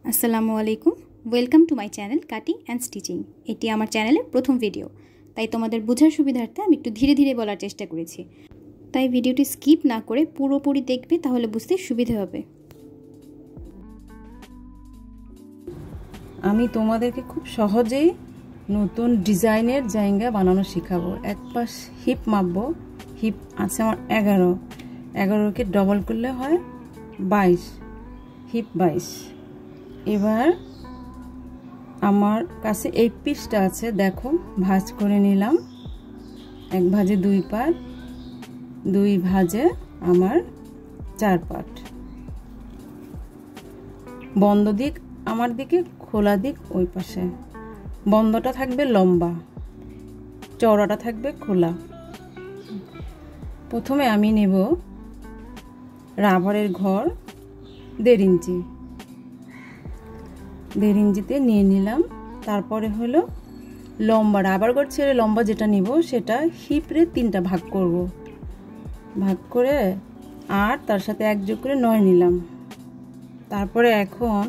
আসসালামু আলাইকুম, welcome to my channel cutting and stitching. এটি আমার চ্যানেলের প্রথম ভিডিও, তাই তোমাদের বোঝার সুবিধার্থে আমি একটু ধীরে ধীরে বলার চেষ্টা করেছি। তাই ভিডিওটি স্কিপ না করে পুরোপুরি দেখবে, তাহলে বুঝতে সুবিধা হবে। আমি তোমাদেরকে খুব সহজেই নতুন ডিজাইনের জায়গা বানানো শেখাবো। এক পাশ হিপ মাপবো। হিপ আছে আমার 11কে ডবল করলে হয় 22, হিপ 22। এবার আমার কাছে এই পিসটা আছে, দেখো ভাঁজ করে নিলাম। এক ভাঁজে 2 পাট, 2 ভাঁজে আমার 4 পাট। বন্ধ দিক আমার দিকে, খোলা দিক ওই পাশে। বন্ধটা থাকবে লম্বা, চওড়াটা থাকবে খোলা। প্রথমে আমি নেব রাবারের ঘর 1.5 ইঞ্চি, 1.5 ইঞ্চিতে নিয়ে নিলাম। তারপরে হলো লম্বা, রাবার ঘর ছেড়ে লম্বা যেটা নিব সেটা হিপরে 3টা ভাগ করব। ভাগ করে আর তার সাথে 1 যোগ করে 9 নিলাম। তারপরে এখন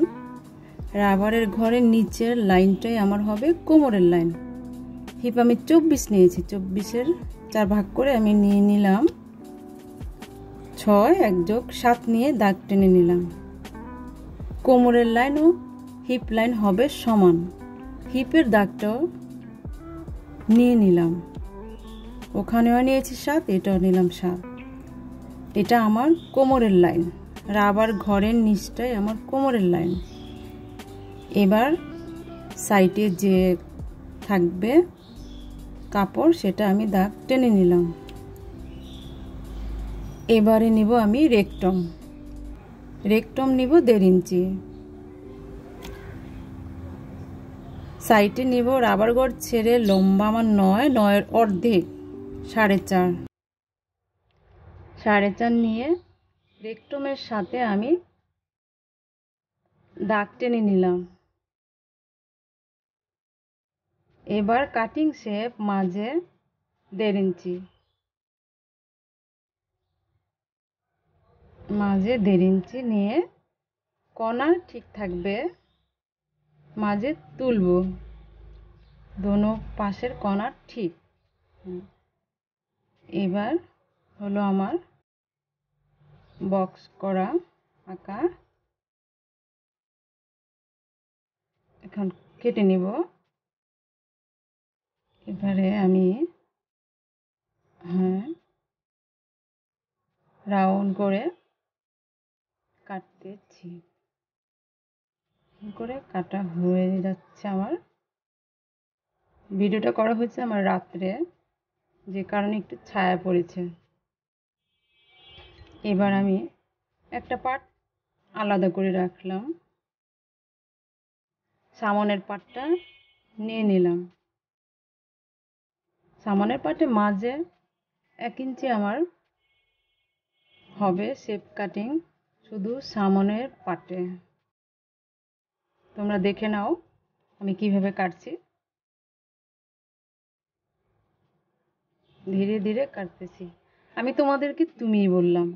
রাবারের ঘরের নিচের লাইনটাই আমার হবে কোমরের লাইন। হিপ আমি 24 নিয়েছি, 24-এর 4 ভাগ করে আমি নিয়ে নিলাম 6, 1 যোগ 7 নিয়ে দাগ টেনে নিলাম। কোমরের লাইন ও হিপ লাইন হবে সমান। হিপের দাগটাও নিয়ে নিলাম, ওখানেও নিয়েছি 7, এটাও নিলাম 7। এটা আমার কোমরের লাইন, রাবার ঘরের নিচটাই আমার কোমরের লাইন। এবার সাইডে যে থাকবে কাপড় সেটা আমি দাগ টেনে নিলাম। এবারে নিব আমি রেকটম নিব 1.5 ইঞ্চি। সাইডে নিব রাবার ঘর ছেড়ে লম্বা আমার 9-এর অর্ধেক 4.5 নিয়ে রেকটমের সাথে আমি দাগ টেনে নিলাম। এবার কাটিং শেপ মাঝে 1.5 ইঞ্চি, মাঝে 1.5 ইঞ্চি নিয়ে কোণা ঠিক থাকবে মাঝে তুলব, দোনো পাশের কোণা ঠিক। এবার হলো আমার বক্স করা আঁকা। এখন কেটে নিব। এবারে আমি রাউন্ড করে কাটতেছি, করে কাটা হয়ে যাচ্ছে। আমার ভিডিওটা করা হয়েছে আমার রাত্রে, যে কারণে একটু ছায়া পড়েছে। এবার আমি একটা পার্ট আলাদা করে রাখলাম, সামনের পার্টটা নিয়ে নিলাম। সামনের পার্টে মাঝে 1 ইঞ্চি আমার হবে শেপ কাটিং, শুধু সামনের পার্টে। তোমরা দেখে নাও আমি কিভাবে কাটছি। ধীরে ধীরে কাটতেছি। আমি তোমাদেরকে তুমিই বললাম,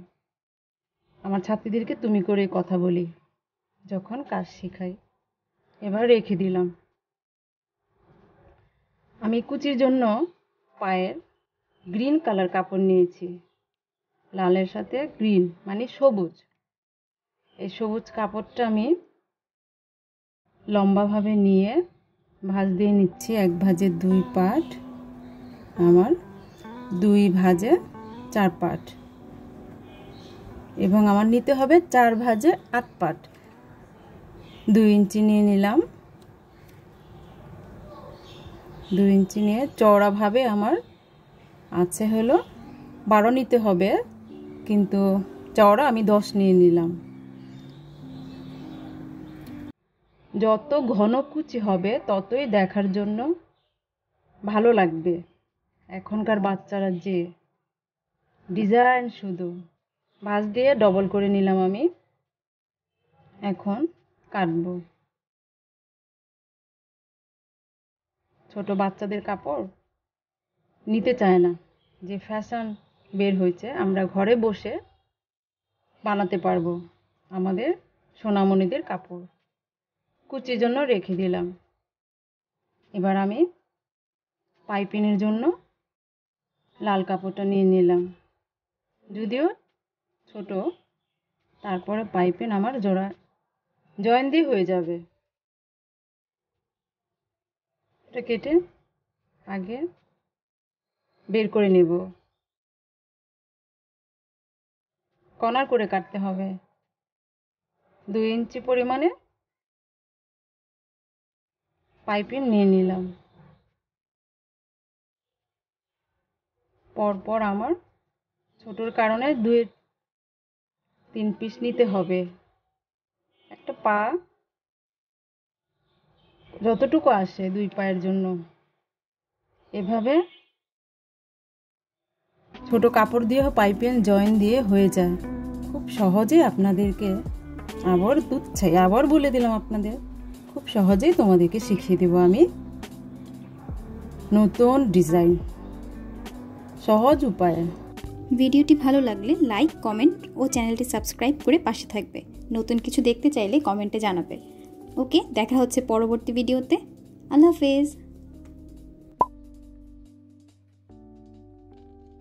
আমার ছাত্রীদেরকে তুমি করে কথা বলি যখন কাজ শেখাই। এবার রেখে দিলাম। আমি কুচির জন্য পায়ের গ্রিন কালার কাপড় নিয়েছি, লালের সাথে গ্রিন মানে সবুজ। এই সবুজ কাপড়টা আমি লম্বাভাবে নিয়ে ভাঁজ দিয়ে নিচ্ছি। 1 ভাঁজে 2 পাট, আমার 2 ভাঁজে 4 পাট, এবং আমার নিতে হবে 4 ভাঁজে 8 পাট। 2 ইঞ্চি নিয়ে নিলাম। 2 ইঞ্চি নিয়ে চওড়াভাবে আমার আছে হলো 12 নিতে হবে, কিন্তু চওড়া আমি 10 নিয়ে নিলাম। যত ঘন কুচি হবে ততই দেখার জন্য ভালো লাগবে। এখনকার বাচ্চারা যে ডিজাইন, শুধু ভাঁজ দিয়ে ডবল করে নিলাম আমি। এখন কাটবো। ছোট বাচ্চাদের কাপড় নিতে চায় না, যে ফ্যাশন বের হয়েছে, আমরা ঘরে বসে বানাতে পারবো আমাদের সোনামণিদের কাপড়। কুচির জন্য রেখে দিলাম। এবার আমি পাইপিংয়ের জন্য লাল কাপড়টা নিয়ে নিলাম, যদিও ছোট, তারপরে পাইপিং আমার জয়েন দিয়ে হয়ে যাবে। এটা কেটে আগে বের করে নেব। কর্নার করে কাটতে হবে। 2 ইঞ্চি পরিমাণে পাইপিং নিয়ে নিলাম। পরপর আমার ছোটোর কারণে 2-3 পিস নিতে হবে। একটা পা যতটুকু আসে 2 পায়ের জন্য এভাবে ছোট কাপড় দিয়ে পাইপিং জয়েন দিয়ে হয়ে যায়। খুব সহজে আপনাদেরকে আবার বলে দিলাম, আপনাদের খুব সহজেই তোমাদেরকে শিখিয়ে দেব আমি নতুন ডিজাইন সহজ উপায়ে। ভিডিওটি ভালো লাগলে লাইক, কমেন্ট ও চ্যানেলটি সাবস্ক্রাইব করে পাশে থাকবে। নতুন কিছু দেখতে চাইলে কমেন্টে জানাবে। ওকে, দেখা হচ্ছে পরবর্তী ভিডিওতে। আল্লাহ হাফেজ।